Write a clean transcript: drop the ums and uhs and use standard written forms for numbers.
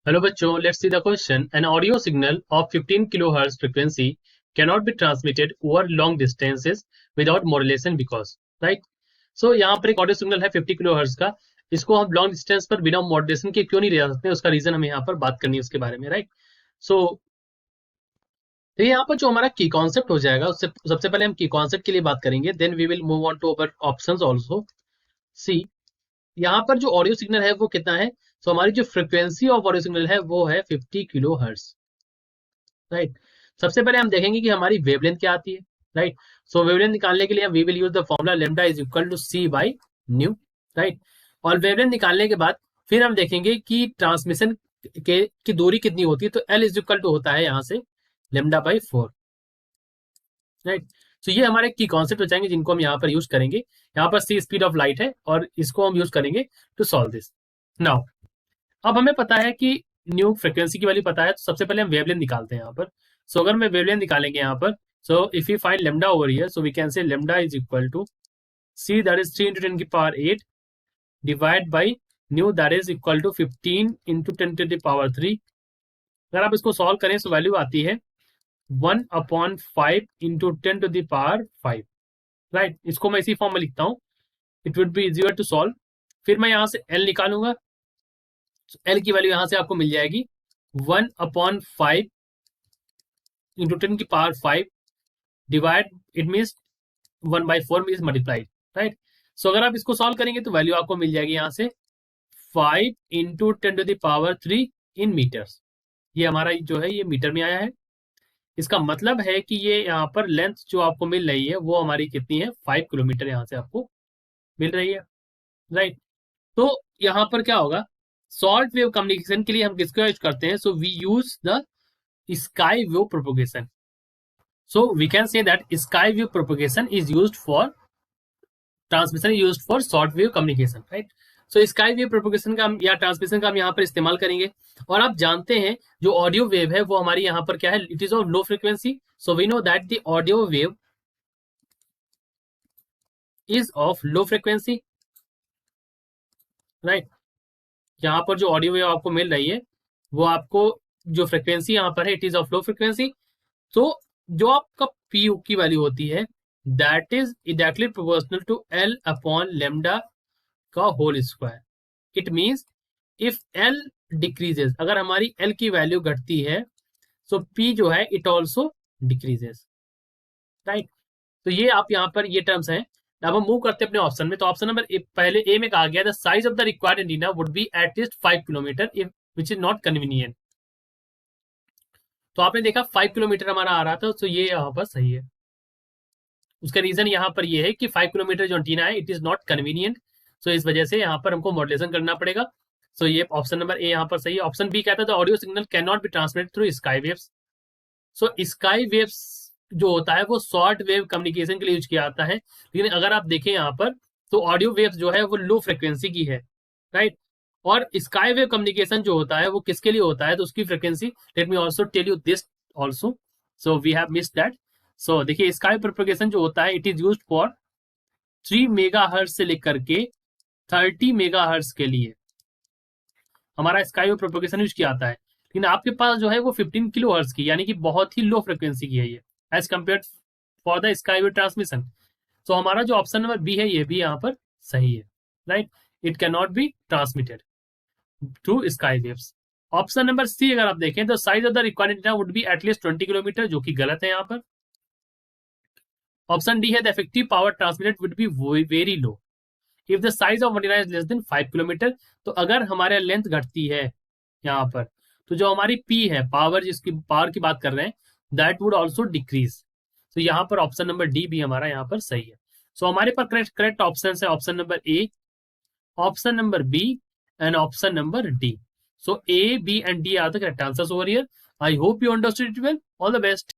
Hello बच्चों, let's see the question. An audio signal of 15 kilohertz frequency cannot be transmitted over long distances without modulation because, right? So यहाँ पर एक audio signal है 50 kilohertz का, इसको हम long distance पर बिना मॉड्यूलेशन के क्यों नहीं ले जा सकते, उसका रीजन हमें यहाँ पर बात करनी है उसके बारे में, राइट? सो तो यहाँ पर जो हमारा की कॉन्सेप्ट हो जाएगा, उससे सबसे पहले हम की कॉन्सेप्ट के लिए बात करेंगे, then we will move on to our options also. See, यहाँ पर जो ऑडियो सिग्नल है वो कितना है? तो हमारी जो फ्रिक्वेंसी ऑफ ऑडियो सिग्नल है वो है 50 किलो हर्ट्ज, राइट? सबसे पहले हम देखेंगे कि हमारी वेवलेंथ क्या आती है, राइट? सो वेवलेंथ निकालने के लिए we will use the formula lambda is equal to c by nu, right? और वेवलेंथ निकालने के बाद फिर हम देखेंगे कि ट्रांसमिशन की दूरी कितनी होती है, तो एल इज इक्वल टू होता है यहाँ से लैम्डा बाई 4, राइट? तो ये हमारे की कॉन्सेप्ट हो जाएंगे जिनको हम यहाँ पर यूज करेंगे। यहाँ पर सी स्पीड ऑफ लाइट है और इसको हम यूज करेंगे टू सॉल्व दिस। नाउ अब हमें पता है कि न्यू फ्रिक्वेंसी की वैल्यू पता है, तो सबसे पहले हम वेवलेंथ निकालते हैं यहाँ पर। सो अगर मैं वेवलेंथ निकालेंगे यहाँ पर, so if you find lambda over here, so we can say lambda is equal to c that is 3 into 10 की power 8 divide by nu that is equal to 15 into 10 to the power 3। अगर आप इसको solve करें तो value आती है 1/5 into 10 to the power 5, right? इसको मैं इसी फॉर्म में लिखता हूँ, it would be easier to solve. फिर मैं यहाँ से एल निकालूंगा, एल की वैल्यू यहां से आपको मिल जाएगी 1/5 into 10 की power 5 divide, it means 1/4 means multiplied, right? So अगर आप इसको सॉल्व करेंगे तो वैल्यू आपको मिल जाएगी यहां से 5 into 10 to the power 3 in metres. ये हमारा जो है ये मीटर में आया है। इसका मतलब है कि ये यहाँ पर लेंथ जो आपको मिल रही है वो हमारी कितनी है, 5 किलोमीटर यहाँ से आपको मिल रही है, राइट? तो यहाँ पर क्या होगा, शॉर्ट वेव कम्युनिकेशन के लिए हम किसको यूज करते हैं? So we use the sky wave propagation. So we can say that sky wave propagation is used for transmission, is used for short wave communication, right? So sky wave propagation का हम या transmission का हम यहाँ पर इस्तेमाल करेंगे। और आप जानते हैं जो ऑडियो वेव है वो हमारी यहाँ पर क्या है, it is of low frequency. So we know that the audio wave is of low frequency, right? यहाँ पर जो ऑडियो वेव आपको मिल रही है वो आपको जो फ्रीक्वेंसी यहाँ पर है it is of low frequency. तो जो आपका पी यू की वैल्यू होती है that is exactly proportional to L upon lambda का whole square. It means if L decreases, अगर हमारी एल की वैल्यू घटती है सो पी जो है इट ऑल्सो डिक्रीजेस, राइट? तो ये आप यहाँ पर ये टर्म्स हैं। अब हम मूव करते हैं अपने ऑप्शन में। तो ऑप्शन नंबर पहले ए में कहा गया the size of the required antenna would B at least 5 kilometre if which is not convenient. तो आपने देखा 5 किलोमीटर हमारा आ रहा था, तो ये यहाँ पर सही है। उसका रीजन यहाँ पर ये है कि 5 किलोमीटर जो एंटीना है इट इज नॉट कन्वीनियंट, सो इस वजह से यहाँ पर हमको मॉड्यूलेशन करना पड़ेगा। सो ये ऑप्शन नंबर ए यहाँ पर सही है। ऑप्शन बी कहता है audio signal can not be transmitted through sky waves. So sky waves जो होता है वो शॉर्ट वेव कम्युनिकेशन के लिए यूज किया जाता है, लेकिन अगर आप देखें यहाँ पर तो ऑडियो वेव्स जो है वो लो फ्रिक्वेंसी की है, राइट? और स्काई वेव कम्युनिकेशन जो होता है वो किसके लिए होता है, तो उसकी frequency, let me also tell you this also, so we have missed that. So देखिए स्काई प्रोपेगेशन जो होता है it is used for 3 megahertz से लेकर के 30 मेगाहर्ट्ज के लिए हमारा स्काई वेव प्रोपेगेशन यूज किया जाता है। लेकिन आपके पास जो है वो 15 किलो हर्ट्ज की, यानी कि बहुत ही लो फ्रिक्वेंसी की है ये as compare for the sky wave transmission. तो हमारा जो ऑप्शन नंबर बी है ये भी यहाँ पर सही है, right? It can not be transmitted through sky waves. Option number C अगर आप देखें तो size of the required antenna would be at least 20 kilometre, जो कि गलत है यहाँ पर। ऑप्शन डी है the effective power transmitted would be very low if the size of antenna is less than 5 kilometre. तो अगर हमारे लेंथ घटती है यहाँ पर तो जो हमारी पी है, पावर, जिसकी पावर की बात कर रहे हैं, दैट वुड ऑल्सो डिक्रीज। तो यहाँ पर ऑप्शन नंबर डी भी हमारा यहाँ पर सही है। सो हमारे पास करेक्ट ऑप्शन है option number A, option number B and option number D. So A, B and D are the correct answers over here. I hope you understood it well. All the best.